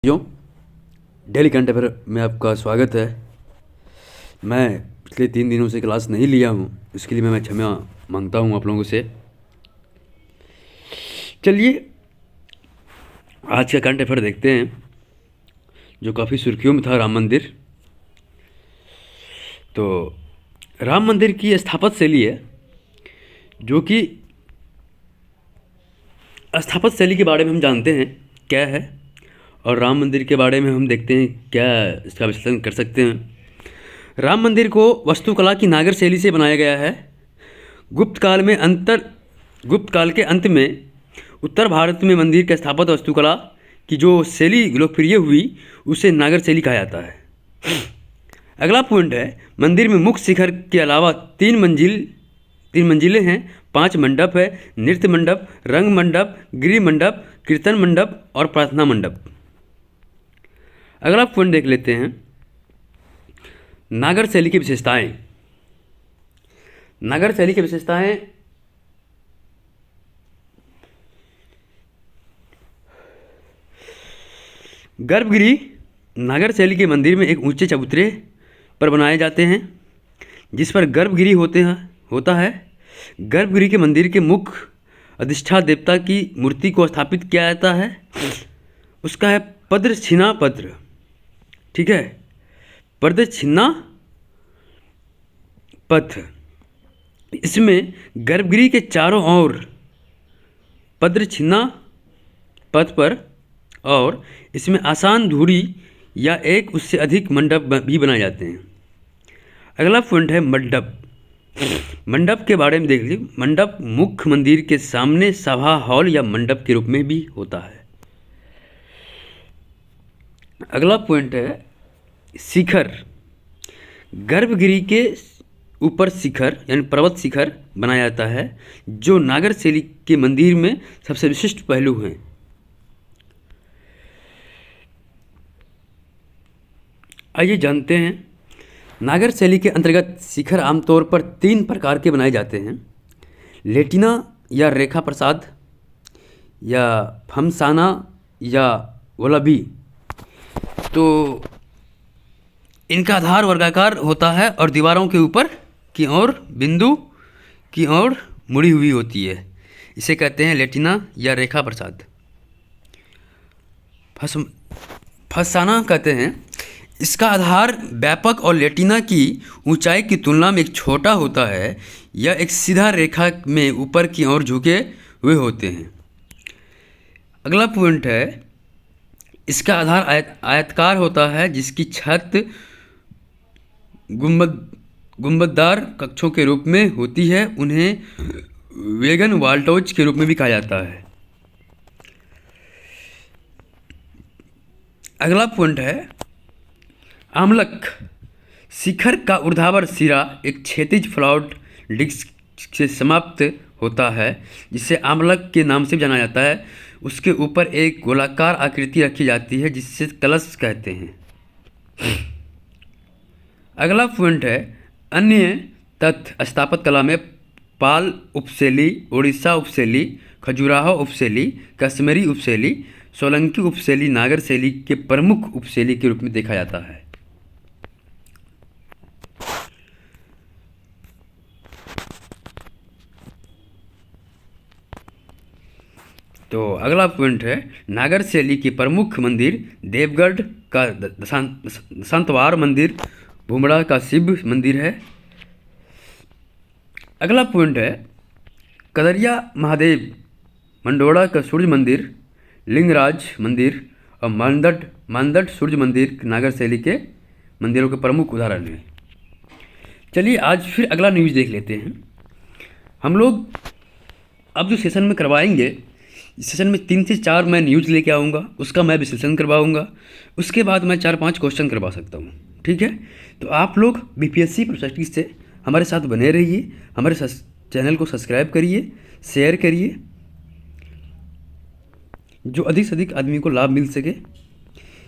जो daily current affair में आपका स्वागत है। मैं पिछले 3 दिनों से क्लास नहीं लिया हूँ, इसके लिए मैं क्षमा मांगता हूँ आप लोगों से। चलिए आज का करंट अफेयर देखते हैं, जो काफ़ी सुर्खियों में था। राम मंदिर। तो राम मंदिर की स्थापत शैली है, जो कि स्थापत शैली के बारे में हम जानते हैं क्या है, और राम मंदिर के बारे में हम देखते हैं क्या इसका विश्लेषण कर सकते हैं। राम मंदिर को वास्तुकला की नागर शैली से बनाया गया है। गुप्त काल के अंत में उत्तर भारत में मंदिर के स्थापत्य वास्तुकला की जो शैली लोकप्रिय हुई, उसे नागर शैली कहा जाता है। अगला पॉइंट है, मंदिर में मुख्य शिखर के अलावा तीन मंजिलें हैं, 5 मंडप है, नृत्य मंडप, रंग मंडप, गृह मंडप, कीर्तन मंडप और प्रार्थना मंडप। अगला पॉइंट देख लेते हैं, नागर शैली की विशेषताएं। नागर शैली की विशेषताएं गर्भगृह नागर शैली के मंदिर में एक ऊंचे चबूतरे पर बनाए जाते हैं, जिस पर गर्भगृह होता है। गर्भगृह के मंदिर के मुख्य अधिष्ठान देवता की मूर्ति को स्थापित किया जाता है। उसका है प्रदक्षिणा पत्र, ठीक है, प्रदक्षिणा पथ। इसमें गर्भगृह के चारों ओर प्रदक्षिणा पथ पर और इसमें आसान धुरी या एक उससे अधिक मंडप भी बनाए जाते हैं। अगला पॉइंट है मंडप। मंडप के बारे में देख लीजिए। मंडप मुख्य मंदिर के सामने सभा हॉल या मंडप के रूप में भी होता है। अगला पॉइंट है शिखर। गर्भगृह के ऊपर शिखर यानी पर्वत शिखर बनाया जाता है, जो नागर शैली के मंदिर में सबसे विशिष्ट पहलू हैं। आइए जानते हैं, नागर शैली के अंतर्गत शिखर आमतौर पर 3 प्रकार के बनाए जाते हैं। लेटिना या रेखा प्रसाद, या फमसाना या वल्लभी। तो इनका आधार वर्गाकार होता है और दीवारों के ऊपर की ओर बिंदु की ओर मुड़ी हुई होती है। इसे कहते हैं लेटिना या रेखा प्रसाद। फसाना कहते हैं, इसका आधार व्यापक और लेटिना की ऊंचाई की तुलना में एक छोटा होता है। यह एक सीधा रेखा में ऊपर की ओर झुके हुए होते हैं। अगला पॉइंट है, इसका आधार आयताकार होता है, जिसकी छत गुंबददार कक्षों के रूप में होती है। उन्हें वेगन वाल्टोज के रूप में भी कहा जाता है। अगला पॉइंट है आमलक। शिखर का ऊर्ध्वाधर सिरा एक क्षैतिज फ्लैट डिस्क से समाप्त होता है, जिसे आमलक के नाम से जाना जाता है। उसके ऊपर एक गोलाकार आकृति रखी जाती है, जिसे कलश कहते हैं। अगला पॉइंट है अन्य तथ्य। स्थापत्य कला में पाल उपशैली, ओडिशा उपशैली, खजुराहो उपशैली, कश्मीरी उपशैली, सोलंकी उपशैली नागर शैली के प्रमुख उपशैली के रूप में देखा जाता है। तो अगला पॉइंट है, नागर शैली के प्रमुख मंदिर देवगढ़ का दशांतवार मंदिर, भुमड़ा का शिव मंदिर है। अगला पॉइंट है कदरिया महादेव, मंडोड़ा का सूर्य मंदिर, लिंगराज मंदिर और मानदड सूर्य मंदिर नागर शैली के मंदिरों के प्रमुख उदाहरण हैं। चलिए आज फिर अगला न्यूज़ देख लेते हैं। हम लोग अब जो सेशन में करवाएंगे, इस सेशन में 3 से 4 मैं न्यूज़ लेके आऊँगा, उसका मैं विश्लेषण करवाऊँगा। उसके बाद मैं 4-5 क्वेश्चन करवा सकता हूँ, ठीक है। तो आप लोग बीपीएससी प्रोस्पेक्टिव से हमारे साथ बने रहिए। हमारे चैनल को सब्सक्राइब करिए, शेयर करिए, जो अधिक से अधिक आदमी को लाभ मिल सके।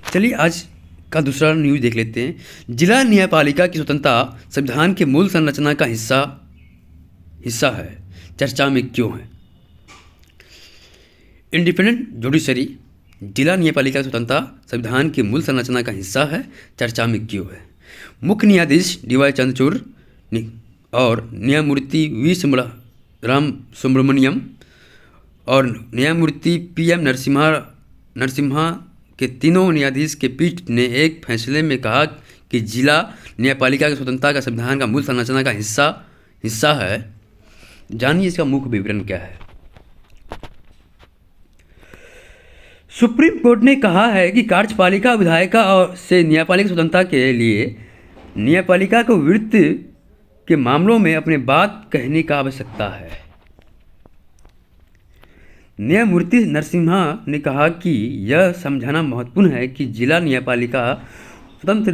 चलिए आज का दूसरा न्यूज़ देख लेते हैं। जिला न्यायपालिका की स्वतंत्रता संविधान के मूल संरचना का हिस्सा है, चर्चा में क्यों है। इंडिपेंडेंट जुडिशरी जिला न्यायपालिका स्वतंत्रता संविधान की मूल संरचना का हिस्सा है, चर्चा में क्यों है? मुख्य न्यायाधीश डी.वाई. चंद्रचूड़ और न्यायमूर्ति वी. राम सुब्रमण्यम और न्यायमूर्ति पी.एम. नरसिम्हा के तीनों न्यायाधीश के पीठ ने एक फैसले में कहा कि जिला न्यायपालिका की स्वतंत्रता का संविधान का मूल संरचना का हिस्सा है। जानिए इसका मुख्य विवरण क्या है। सुप्रीम कोर्ट ने कहा है कि कार्यपालिका विधायिका और से न्यायपालिका स्वतंत्रता के लिए न्यायपालिका को वित्त के मामलों में अपने बात कहने का आवश्यकता है। न्यायमूर्ति नरसिम्हा ने कहा कि यह समझाना महत्वपूर्ण है कि जिला न्यायपालिका स्वतंत्र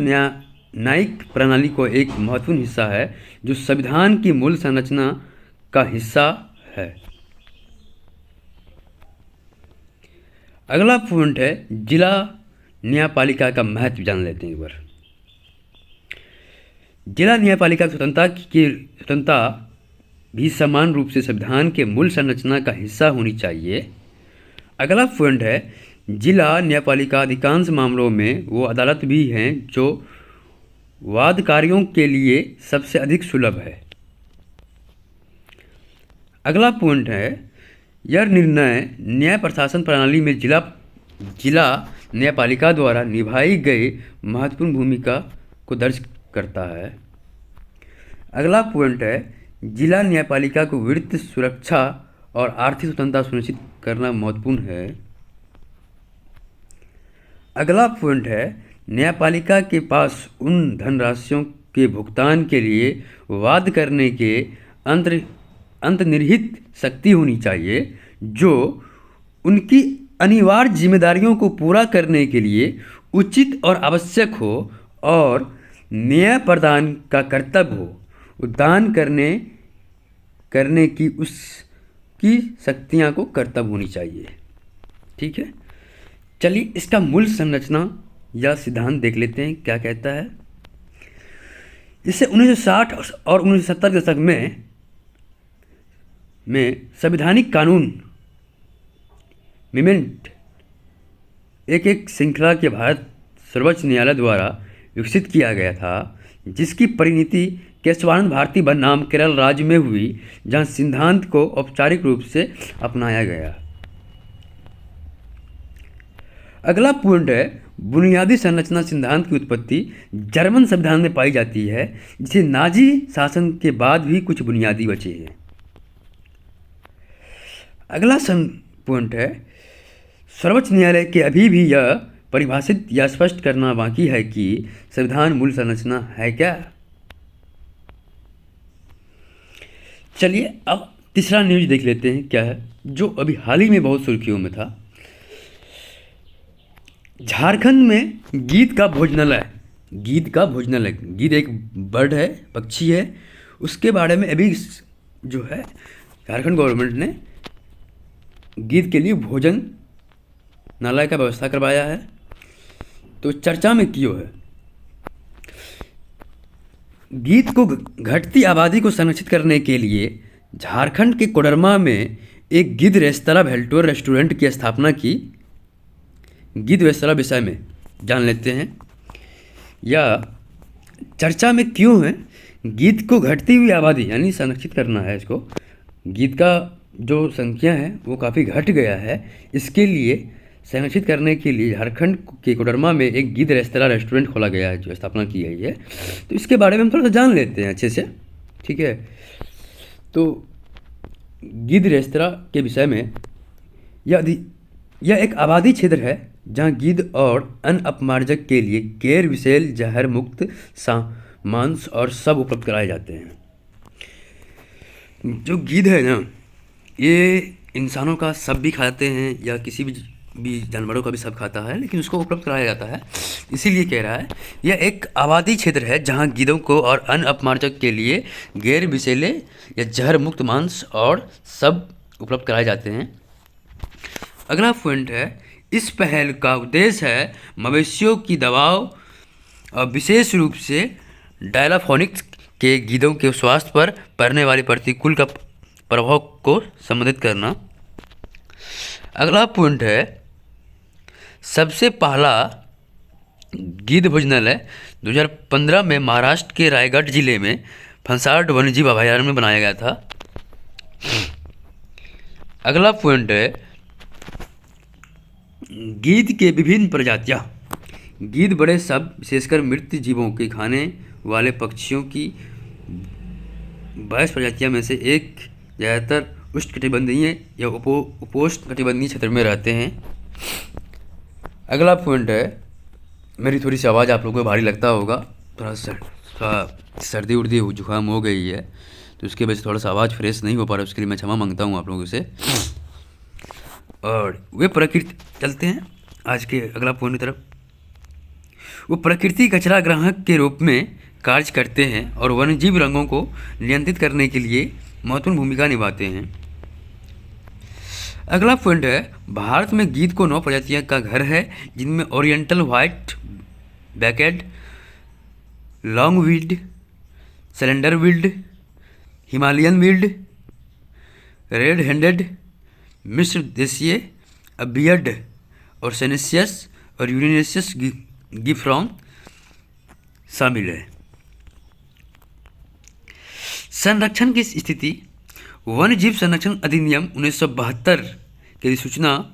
न्यायिक प्रणाली को एक महत्वपूर्ण हिस्सा है जो संविधान की मूल संरचना का हिस्सा है। अगला पॉइंट है जिला न्यायपालिका का महत्व जान लेते हैं एक बार। जिला न्यायपालिका स्वतंत्रता भी समान रूप से संविधान के मूल संरचना का हिस्सा होनी चाहिए। अगला पॉइंट है जिला न्यायपालिका अधिकांश मामलों में वो अदालत भी हैं जो वादकारियों के लिए सबसे अधिक सुलभ है। अगला पॉइंट है यह निर्णय न्याय प्रशासन प्रणाली में जिला न्यायपालिका द्वारा निभाई गई महत्वपूर्ण भूमिका को दर्ज करता है। अगला पॉइंट है जिला न्यायपालिका को वित्त सुरक्षा और आर्थिक स्वतंत्रता सुनिश्चित करना महत्वपूर्ण है। अगला पॉइंट है न्यायपालिका के पास उन धनराशियों के भुगतान के लिए वाद करने के अंतर्निहित शक्ति होनी चाहिए जो उनकी अनिवार्य जिम्मेदारियों को पूरा करने के लिए उचित और आवश्यक हो और न्याय प्रदान का कर्तव्य हो। उद्दान करने की उसकी शक्तियाँ को कर्तव्य होनी चाहिए। ठीक है, चलिए इसका मूल संरचना या सिद्धांत देख लेते हैं क्या कहता है। इसे 1960 और 1970 के दशक में संवैधानिक कानून मिमेंट एक श्रृंखला के भारत सर्वोच्च न्यायालय द्वारा विकसित किया गया था, जिसकी परिणति केशवानंद भारती बनाम केरल राज्य में हुई, जहां सिद्धांत को औपचारिक रूप से अपनाया गया। अगला पॉइंट है बुनियादी संरचना सिद्धांत की उत्पत्ति जर्मन संविधान में पाई जाती है, जिसे नाजी शासन के बाद भी कुछ बुनियादी बचे हैं। अगला पॉइंट है सर्वोच्च न्यायालय के अभी भी यह परिभाषित या स्पष्ट करना बाकी है कि संविधान मूल संरचना है क्या। चलिए अब तीसरा न्यूज देख लेते हैं क्या है, जो अभी हाल ही में बहुत सुर्खियों में था। झारखंड में गीद का भोजनालय गीद एक बर्ड है, पक्षी है, उसके बारे में अभी जो है झारखंड गवर्नमेंट ने गीद के लिए भोजन नालय का व्यवस्था करवाया है, तो चर्चा में क्यों है। गीद को घटती आबादी को संरक्षित करने के लिए झारखंड के कोडरमा में एक गिद्ध रेस्तरां भेल्टोर रेस्टोरेंट की स्थापना की। गिद्ध रेस्तरां विषय में जान लेते हैं या चर्चा में क्यों है। गिद्ध को घटती हुई आबादी यानी संरक्षित करना है इसको। गिद्ध का जो संख्या है वो काफ़ी घट गया है, इसके लिए संरक्षित करने के लिए झारखंड के कोडरमा में एक गिद्ध रेस्टोरेंट खोला गया है, जो स्थापना की गई है। तो इसके बारे में हम थोड़ा सा जान लेते हैं अच्छे से। ठीक है, तो गिद्ध रेस्तरां के विषय में यह एक आबादी क्षेत्र है जहां गिद्ध और अन्य अपमार्जक के लिए गैर विषैल जहर मुक्त मांस और सब उपलब्ध कराए जाते हैं। जो गिद्ध है ना, ये इंसानों का सब भी खाते हैं या किसी भी जानवरों का भी सब खाता है, लेकिन उसको उपलब्ध कराया जाता है। इसीलिए कह रहा है यह एक आबादी क्षेत्र है जहां गिद्धों को और अन्य अपमार्जक के लिए गैर विषैले या जहर मुक्त मांस और सब उपलब्ध कराए जाते हैं। अगला पॉइंट है इस पहल का उद्देश्य है मवेशियों की दवाओं और विशेष रूप से डायलाफोनिक्स के गिद्धों के स्वास्थ्य पर पड़ने वाले प्रतिकूल का प्रभाव को संबोधित करना। अगला पॉइंट है सबसे पहला गिद्ध भोजनालय 2015 में महाराष्ट्र के रायगढ़ जिले में फंसाड वन्यजीव अभयारण्य में बनाया गया था। अगला पॉइंट है गिद्ध के विभिन्न प्रजातियां। गिद्ध बड़े सब विशेषकर मृत जीवों के खाने वाले पक्षियों की 22 प्रजातियों में से एक ज़्यादातर उष्णकटिबंधीय या उपोष्णकटिबंधीय क्षेत्र में रहते हैं। अगला पॉइंट है, मेरी थोड़ी सी आवाज़ आप लोगों को भारी लगता होगा, थोड़ा सर्दी उर्दी जुकाम हो गई है तो उसके वजह से थोड़ा सा आवाज़ फ्रेश नहीं हो पा रहा, उसके लिए मैं क्षमा मांगता हूँ आप लोगों से। और वे प्रकृति, चलते हैं आज के अगला पॉइंट की तरफ। वो प्रकृति कचरा ग्राहक के रूप में कार्य करते हैं और वन्यजीव रंगों को नियंत्रित करने के लिए महत्वपूर्ण भूमिका निभाते हैं। अगला पॉइंट है, भारत में गिद्ध को 9 प्रजातियों का घर है, जिनमें oriental white backed, long billed, slender billed, Himalayan billed, red headed, मिस्र देशीय, अबियड और सेनेसियस और यूरेनियस गिफ्रॉन शामिल है। संरक्षण की स्थिति, वन्य जीव संरक्षण अधिनियम 1972 की अधिसूचना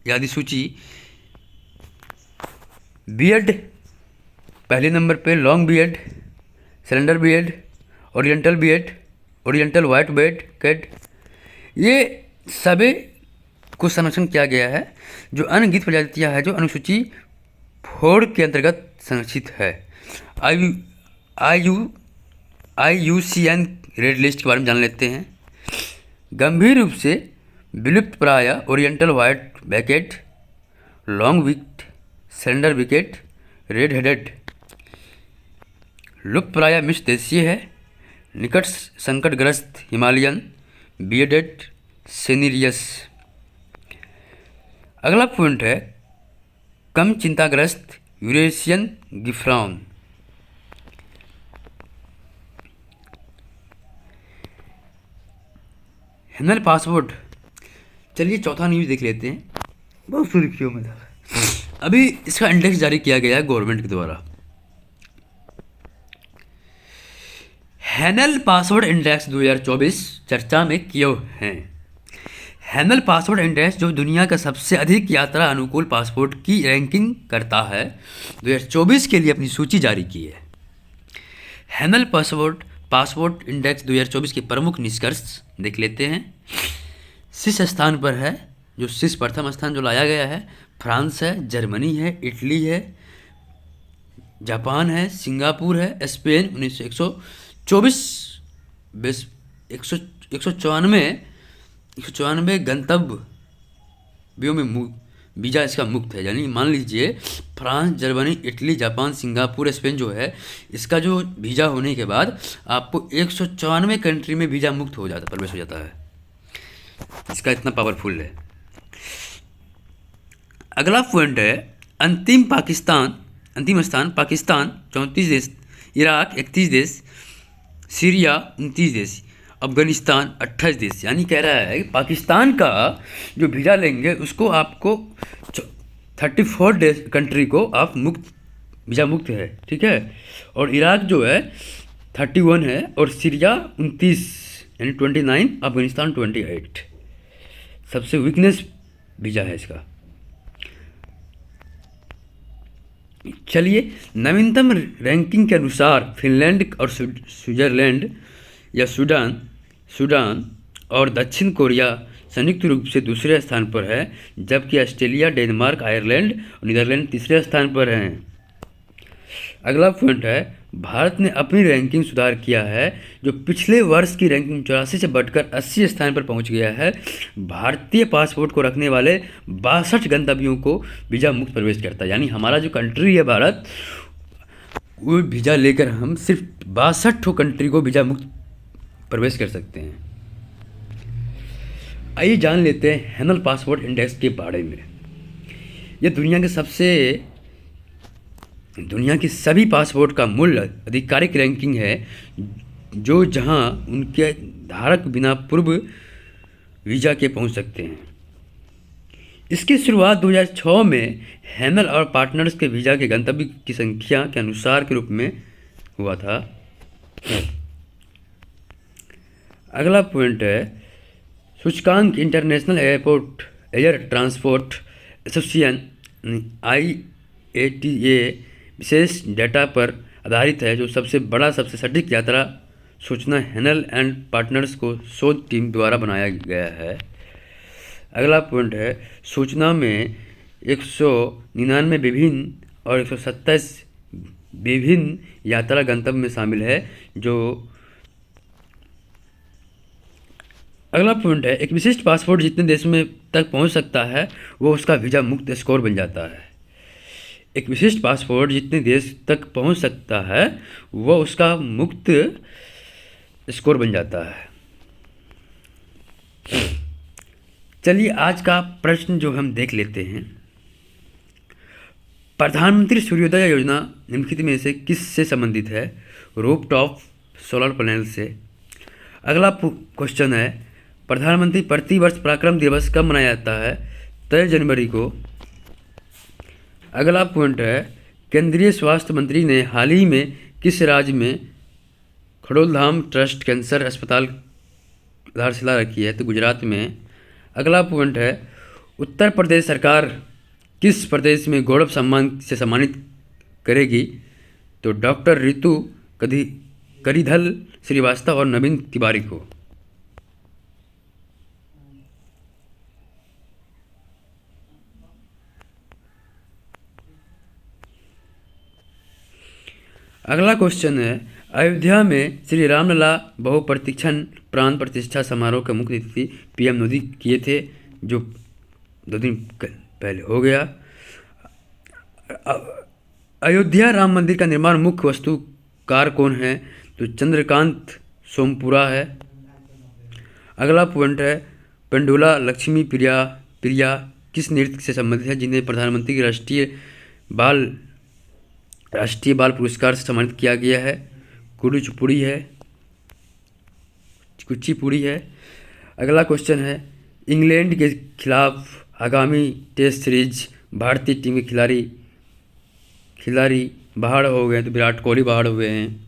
या अधिसूची बियड पहले नंबर पे, लॉन्ग बियड, सिलेंडर बियड, ओरिएंटल बियड, ओरिएंटल व्हाइट बियड कैट, ये सभी को संरक्षण किया गया है। जो अन्य गिद्ध प्रजातियां हैं जो अनुसूची 4 के अंतर्गत संरक्षित है। IUCN रेड लिस्ट के बारे में जान लेते हैं। गंभीर रूप से विलुप्त प्राय oriental white baked, long विक्ट, cylinder wicket, red headed. लुप्त प्राय मिश्र देशीय है। निकट संकटग्रस्त हिमालयन बियडेड सेनिरियस। अगला पॉइंट है, कम चिंताग्रस्त यूरेशियन गिफ्रॉन। हैनल पासपोर्ट, चलिए चौथा न्यूज़ देख लेते हैं, बहुत सुर्खियों में था। अभी इसका इंडेक्स जारी किया गया है गवर्नमेंट के द्वारा। हैनल पासवर्ड इंडेक्स 2024 चर्चा में किए हैं। हैनल पासवर्ड इंडेक्स जो दुनिया का सबसे अधिक यात्रा अनुकूल पासपोर्ट की रैंकिंग करता है, 2024 के लिए अपनी सूची जारी की है। हैनल पासपोर्ट इंडेक्स 2024 के प्रमुख निष्कर्ष देख लेते हैं। शीर्ष स्थान पर है, जो शीर्ष प्रथम स्थान जो लाया गया है, फ्रांस है, जर्मनी है, इटली है, जापान है, सिंगापुर है, स्पेन 194 गंतव्यों में वीज़ा इसका मुक्त है। यानी मान लीजिए France, Germany, Italy, Japan, Singapore, Spain जो है, इसका जो वीज़ा होने के बाद आपको 194 कंट्री में वीज़ा मुक्त हो जाता, प्रवेश हो जाता है। इसका इतना पावरफुल है। अगला पॉइंट है, अंतिम स्थान पाकिस्तान 34 देश, इराक 31 देश, सीरिया 29 देश, अफगानिस्तान 28 देश। यानी कह रहा है कि पाकिस्तान का जो वीज़ा लेंगे उसको आपको 34 देश कंट्री को आप वीज़ा मुक्त है, ठीक है। और इराक जो है 31 है, और सीरिया 29 यानी 29, अफगानिस्तान 28। सबसे वीकनेस वीज़ा है इसका। चलिए, नवीनतम रैंकिंग के अनुसार फिनलैंड और स्विट्जरलैंड या सूडान और दक्षिण कोरिया संयुक्त रूप से दूसरे स्थान पर है, जबकि ऑस्ट्रेलिया, डेनमार्क, आयरलैंड और नीदरलैंड तीसरे स्थान पर हैं। अगला पॉइंट है, भारत ने अपनी रैंकिंग सुधार किया है, जो पिछले वर्ष की रैंकिंग 84 से बढ़कर 80 स्थान पर पहुंच गया है। भारतीय पासपोर्ट को रखने वाले 62 गंतव्यों को वीज़ा मुक्त प्रवेश करता है। यानी हमारा जो कंट्री है भारत, वो वीज़ा लेकर हम सिर्फ 62 कंट्री को वीज़ा मुक्त प्रवेश कर सकते हैं। आइए जान लेते हैं हैनल पासपोर्ट इंडेक्स के बारे में। ये दुनिया की सभी पासपोर्ट का मूल आधिकारिक रैंकिंग है, जो जहां उनके धारक बिना पूर्व वीज़ा के पहुंच सकते हैं। इसकी शुरुआत 2006 में हैनल और पार्टनर्स के वीज़ा के गंतव्य की संख्या के अनुसार के रूप में हुआ था। अगला पॉइंट है सूचकांक international airport air transport association IATA विशेष डेटा पर आधारित है, जो सबसे बड़ा सबसे सटीक यात्रा सूचना हैनल एंड पार्टनर्स को शोध टीम द्वारा बनाया गया है। अगला पॉइंट है सूचना में 199 विभिन्न और 127 विभिन्न यात्रा गंतव्य में शामिल है। जो अगला पॉइंट है एक विशिष्ट पासपोर्ट जितने देश में तक पहुंच सकता है वो उसका वीज़ा मुक्त स्कोर बन जाता है। एक विशिष्ट पासपोर्ट जितने देश तक पहुंच सकता है वह उसका मुक्त स्कोर बन जाता है। चलिए आज का प्रश्न जो हम देख लेते हैं, प्रधानमंत्री सूर्योदय योजना निम्नलिखित में से किस से संबंधित है? रूफटॉप सोलर पैनल से। अगला क्वेश्चन है प्रधानमंत्री प्रतिवर्ष पराक्रम दिवस कब मनाया जाता है? 23 जनवरी को। अगला पॉइंट है केंद्रीय स्वास्थ्य मंत्री ने हाल ही में किस राज्य में खड़ोलधाम ट्रस्ट कैंसर अस्पताल आधारशिला रखी है? तो गुजरात में। अगला पॉइंट है उत्तर प्रदेश सरकार किस प्रदेश में गौरव सम्मान से सम्मानित करेगी? तो डॉक्टर रितु करिधल श्रीवास्तव और नवीन तिवारी को। अगला क्वेश्चन है अयोध्या में श्री रामलला बहुप्रतीक्षण प्राण प्रतिष्ठा समारोह का मुख्य अतिथि PM मोदी किए थे, जो 2 दिन पहले हो गया। अयोध्या राम मंदिर का निर्माण मुख्य वास्तुकार कौन है? तो चंद्रकांत सोमपुरा है। अगला पॉइंट है पेंडुला लक्ष्मी प्रिया किस नृत्य से संबंधित है जिन्हें प्रधानमंत्री के राष्ट्रीय बाल पुरस्कार से सम्मानित किया गया है? कुचिपुड़ी है। अगला क्वेश्चन है इंग्लैंड के खिलाफ आगामी टेस्ट सीरीज भारतीय टीम के खिलाड़ी बाहर हो गए, तो विराट कोहली बाहर हुए हैं।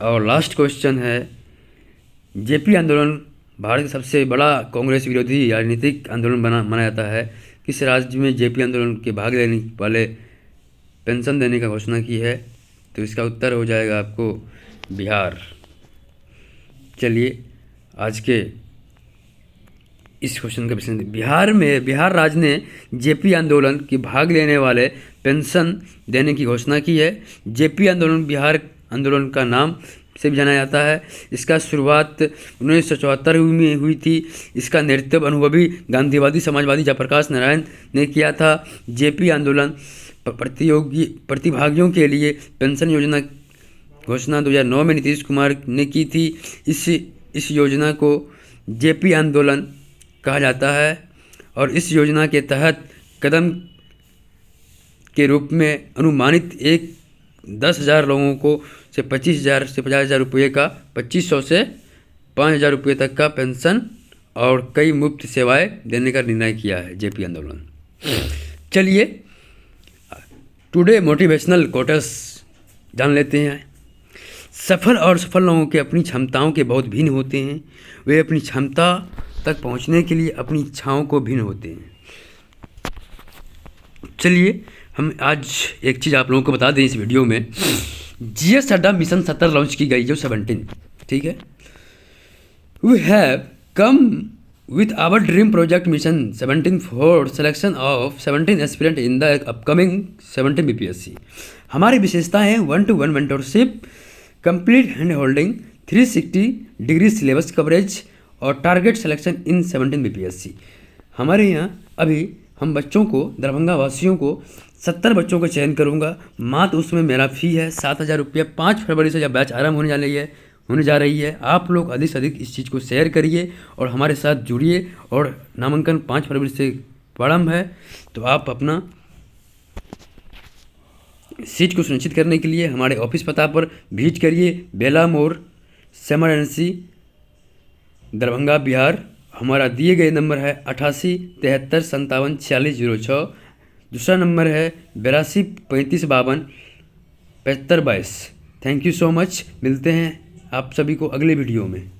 और लास्ट क्वेश्चन है JP आंदोलन भारत का सबसे बड़ा कांग्रेस विरोधी राजनीतिक आंदोलन माना जाता है। किस राज्य में JP आंदोलन के भाग लेने वाले पेंशन देने का घोषणा की है? तो इसका उत्तर हो जाएगा आपको बिहार। चलिए आज के इस क्वेश्चन का विश्लेषण। बिहार राज्य ने JP आंदोलन के भाग लेने वाले पेंशन देने की घोषणा की है। JP आंदोलन बिहार आंदोलन का नाम से भी जाना जाता है। इसका शुरुआत 1974 में हुई थी। इसका नेतृत्व अनुभवी गांधीवादी समाजवादी जयप्रकाश नारायण ने किया था। JP आंदोलन प्रतिभागियों के लिए पेंशन योजना घोषणा 2009 में नीतीश कुमार ने की थी। इस योजना को JP आंदोलन कहा जाता है और इस योजना के तहत कदम के रूप में अनुमानित 10,000 लोगों को से 25,000 से 50,000 रुपये का 2,500 से 5,000 रुपये तक का पेंशन और कई मुफ्त सेवाएं देने का निर्णय किया है JP आंदोलन। चलिए टुडे मोटिवेशनल कोट्स जान लेते हैं। सफल और सफल लोगों के अपनी क्षमताओं के बहुत भिन्न होते हैं। वे अपनी क्षमता तक पहुंचने के लिए अपनी इच्छाओं को भिन्न होते हैं। चलिए हम आज एक चीज़ आप लोगों को बता दें इस वीडियो में। GS अड्डा मिशन 17 लॉन्च की गई, जो 17, ठीक है। We have come with our dream project mission 17 for selection of 17 aspirant in the upcoming 17 BPSC। हमारी विशेषताएं हैं 1-to-1 mentorship, complete hand holding, 360 degree syllabus coverage और टारगेट सिलेक्शन इन 17 BPSC। हमारे यहाँ अभी हम बच्चों को, दरभंगा वासियों को 70 बच्चों का चयन करूँगा। मात्र उसमें मेरा फ़ी है 7,000 रुपये। 5 फरवरी से जब बैच आरंभ होने जा रही है। आप लोग अधिक से अधिक इस चीज़ को शेयर करिए और हमारे साथ जुड़िए। और नामांकन 5 फरवरी से प्रारंभ है, तो आप अपना सीट को सुनिश्चित करने के लिए हमारे ऑफिस पता पर विजिट करिए। बेला मोड़, समर एजेंसी, दरभंगा, बिहार। हमारा दिए गए नंबर है 88 73 57 46 06। दूसरा नंबर है 82 35 52 75 22। Thank you so much. मिलते हैं आप सभी को अगले वीडियो में।